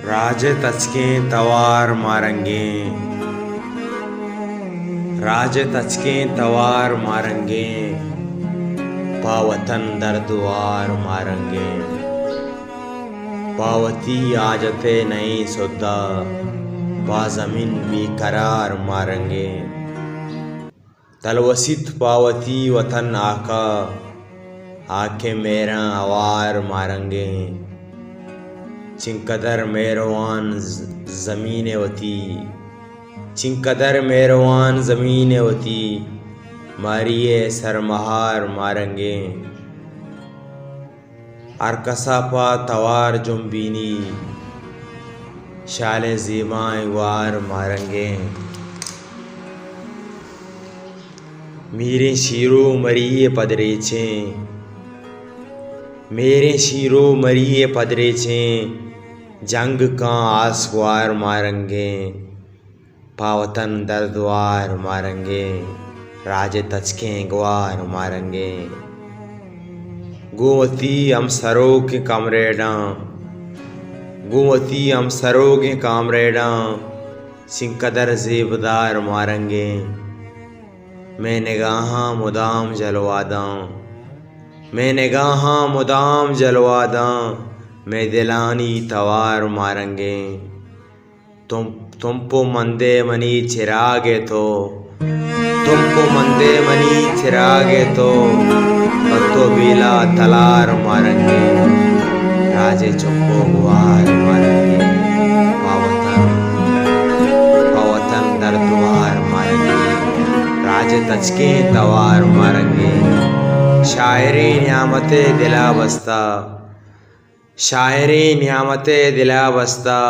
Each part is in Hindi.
राजे तचकें तवार मारेंगे, राजे तचकें तवार मारेंगे, पावतन दर्दवार मारेंगे। पावती आजते नहीं सोदा, बाज़मीन बेकरार मारेंगे। तलवसित पावती वतन आका, आके मेरा आवार मारेंगे। चिंकदर मेरवान ज़मीन वती, चिंकदर मेरवान ज़मीन वती, मारिए सरमहार मारेंगे। अरकसापा तवार जुम्बीनी, शाले ज़ीबाएं वार मारेंगे। मेरे शीरो मरिए पदरेचे, मेरे शीरो मरिए पदरेचे, जंग का आसवार मारेंगे। पावतन दर्दवार मारेंगे, राजे तचकें गवार मारेंगे। गोवती हम सरों के कामरेडा, गोवती हम सरों के कामरेडा, चिंकदर ज़ेबदार मारेंगे। मैं निगाहां मुदाम जलवादा, मैं निगाहां मुदाम जलवादा, मैं दिलानी तवार मारेंगे। तुमको मंदे मनी चिरागे तो, तुमको मंदे मनी चिरागे तो बेला तलार मारेंगे। राजे चुप्पो गुआर मारेंगे, पावतन पावतन दर्दवार मारेंगे। राजे तचकें तवार मारेंगे। शायरी न्यामते दिला बस्ता, शायरी न्यामते दिला बस्ता,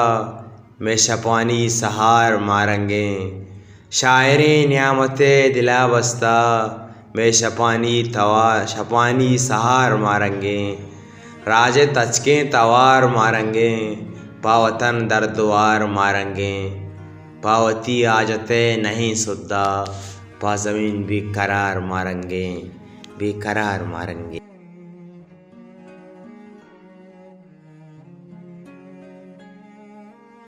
मैं शपानी सहार मारेंगे। शायरी न्यामते दिला बस्ता, मैं शपानी सहार मारेंगे। राजे तचकें तवार मारेंगे, पावतन दर्दवार मारेंगे। पावती आजते नहीं सुद्दा, बाज़मीन बेकरार मारेंगे, बेकरार मारेंगे।